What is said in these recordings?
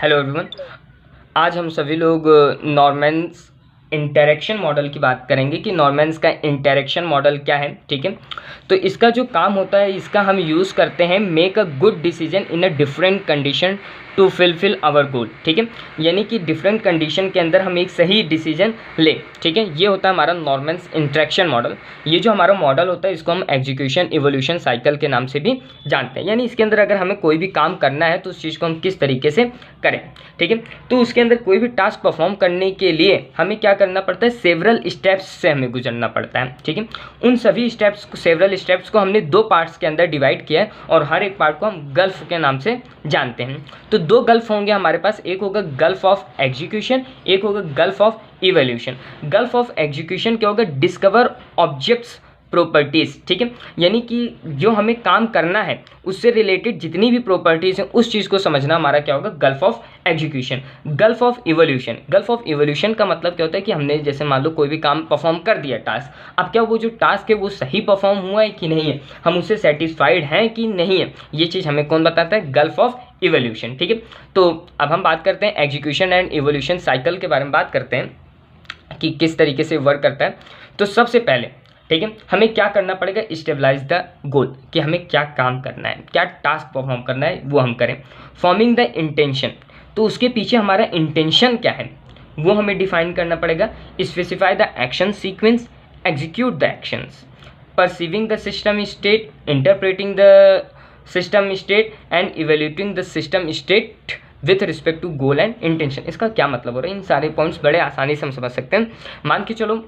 Hello everyone. आज हम सभी लोग नॉर्मन्स इंटरेक्शन मॉडल की बात करेंगे कि नॉर्मन्स का इंटरेक्शन मॉडल क्या है। ठीक है, तो इसका जो काम होता है इसका हम यूज़ करते हैं make a good decision in a different condition to fulfil our goal. ठीक है, यानी कि डिफरेंट कंडीशन के अंदर हम एक सही डिसीजन ले। ठीक है, ये होता है हमारा नॉर्मन्स इंटरेक्शन मॉडल। ये जो हमारा मॉडल होता है इसको हम एग्जीक्यूशन इवोल्यूशन साइकिल के नाम से भी जानते हैं। यानी इसके अंदर अगर हमें कोई भी काम करना है तो उस चीज़ को हम किस तरीके से करें। ठीक है, तो उसके अंदर कोई भी टास्क परफॉर्म करने के लिए हमें क्या करना पड़ता है, सेवरल स्टेप्स से हमें गुजरना पड़ता है। ठीक है, उन सभी स्टेप्स को, सेवरल स्टेप्स को हमने दो पार्ट्स के अंदर डिवाइड किया है और हर एक पार्ट को हम गल्फ के नाम से जानते हैं। तो दो गल्फ होंगे हमारे पास, एक होगा गल्फ ऑफ एग्जीक्यूशन, एक होगा gulf of evolution. Gulf of execution क्या होगा, डिस्कवर ऑब्जेक्ट्स प्रॉपर्टीज़। ठीक है, यानी कि जो हमें काम करना है उससे रिलेटेड जितनी भी प्रॉपर्टीज़ हैं उस चीज़ को समझना हमारा क्या होगा, gulf of execution. Gulf of evolution, gulf of evolution का मतलब क्या होता है कि हमने जैसे मान लो कोई भी काम परफॉर्म कर दिया टास्क, अब क्या वो जो टास्क है वो सही परफॉर्म हुआ है कि नहीं है, हम उससे सेटिस्फाइड हैं कि नहीं है, ये चीज़ हमें कौन बताता है, गल्फ ऑफ इवोल्यूशन। ठीक है, तो अब हम बात करते हैं एग्जीक्यूशन एंड इवोल्यूशन साइकिल के बारे में बात करते हैं कि किस तरीके से वर्क करता है। तो सबसे पहले ठीक है हमें क्या करना पड़ेगा, स्टेबलाइज द गोल, कि हमें क्या काम करना है, क्या टास्क परफॉर्म करना है वो हम करें। फॉर्मिंग द इंटेंशन, तो उसके पीछे हमारा इंटेंशन क्या है वो हमें डिफाइन करना पड़ेगा। Specify the action sequence, execute the actions. Perceiving the system state, interpreting the system state and evaluating the system state with respect to goal and intention. इसका क्या मतलब हो रहा है, इन सारे पॉइंट्स बड़े आसानी से हम समझ सकते हैं। मान के चलो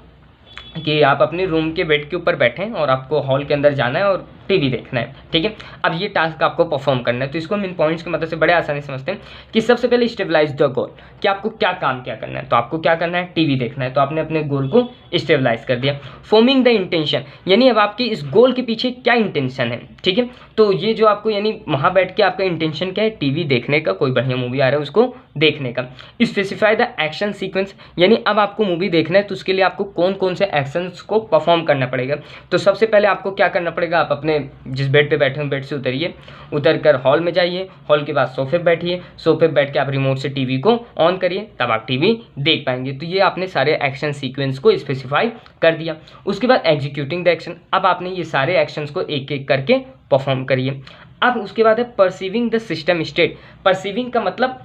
कि आप अपने रूम के बेड के ऊपर बैठे हैं और आपको हॉल के अंदर जाना है और टीवी देखना है। ठीक है, अब ये टास्क आपको परफॉर्म करना है, तो इसको हम इन पॉइंट्स की मदद से बड़े आसानी से समझते हैं कि सबसे पहले स्टेबलाइज द गोल, कि आपको क्या काम क्या करना है। तो आपको क्या करना है, टीवी देखना है, तो आपने अपने गोल को स्टेबलाइज कर दिया। फॉर्मिंग द इंटेंशन, यानी अब आपकी इस गोल के पीछे क्या इंटेंशन है। ठीक है, तो ये जो आपको यानी वहाँ बैठ के आपका इंटेंशन क्या है, टीवी देखने का, कोई बढ़िया मूवी आ रहा है उसको देखने का। स्पेसिफाई द एक्शन सीक्वेंस, यानी अब आपको मूवी देखना है तो उसके लिए आपको कौन कौन से एक्शंस को परफॉर्म करना पड़ेगा। तो सबसे पहले आपको क्या करना पड़ेगा, आप अपने जिस बेड पे बैठे हो बेड से उतरिए, उतर कर हॉल में जाइए, हॉल के बाद सोफे पे बैठिए, सोफे पे बैठ के आप रिमोट से टीवी को ऑन करिए, तब आप टीवी देख पाएंगे। तो ये आपने सारे एक्शन सीक्वेंस को स्पेसिफाई कर दिया। उसके बाद एग्जीक्यूटिंग द एक्शन, अब आपने ये सारे एक्शंस को एक एक करके परफॉर्म करिए। अब उसके बाद है perceiving the system state. Perceiving का मतलब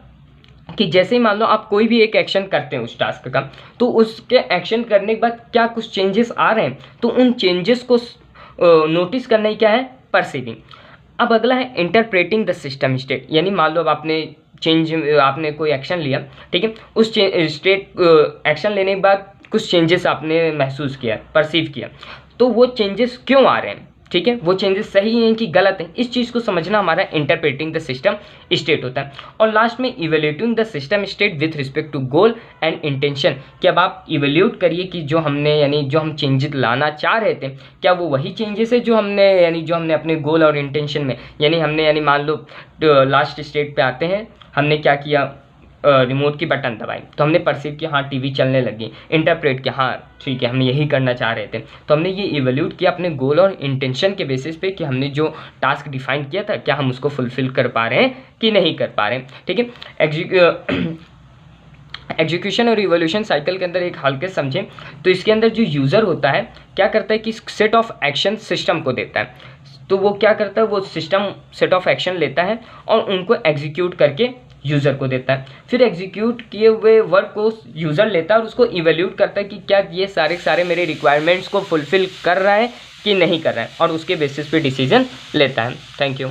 कि जैसे ही मान लो आप कोई भी एक एक्शन करते हैं उस टास्क का, तो उसके एक्शन करने के बाद क्या कुछ चेंजेस आ रहे हैं, तो उन चेंजेस को नोटिस करना ही क्या है, परसीविंग। अब अगला है इंटरप्रेटिंग द सिस्टम स्टेट, यानी मान लो अब आपने कोई एक्शन लिया। ठीक है, उस स्टेट एक्शन लेने के बाद कुछ चेंजेस आपने महसूस किया, परसीव किया, तो वो चेंजेस क्यों आ रहे हैं। ठीक है, वो चेंजेस सही हैं कि गलत हैं, इस चीज़ को समझना हमारा इंटरप्रेटिंग द सिस्टम स्टेट होता है। और लास्ट में evaluating the system state with respect to goal and intention, कि अब आप इवेल्यूट करिए कि जो हमने यानी जो हम चेंजेस लाना चाह रहे थे, क्या वो वही चेंजेस है जो हमने अपने गोल और इंटेंशन में, यानी मान लो लास्ट स्टेट पे आते हैं, हमने क्या किया, रिमोट की बटन दबाई तो हमने परसीव किया, हाँ टीवी चलने लगी। इंटरप्रेट किया, हाँ ठीक है हम यही करना चाह रहे थे, तो हमने ये इवेल्यूट किया अपने गोल और इंटेंशन के बेसिस पे कि हमने जो टास्क डिफाइन किया था क्या हम उसको फुलफिल कर पा रहे हैं कि नहीं कर पा रहे हैं। ठीक है, एग्जीक्यूशन और इवोल्यूशन साइकिल के अंदर एक हल्के समझें तो इसके अंदर जो यूज़र होता है क्या करता है कि सेट ऑफ एक्शन सिस्टम को देता है, तो वो क्या करता है, वो सिस्टम सेट ऑफ एक्शन लेता है और उनको एग्जीक्यूट करके यूज़र को देता है। फिर एग्जीक्यूट किए हुए वर्क को यूज़र लेता है और उसको इवेल्यूट करता है कि क्या ये सारे मेरे रिक्वायरमेंट्स को फुलफिल कर रहा है कि नहीं कर रहा है, और उसके बेसिस पे डिसीजन लेता है। Thank you.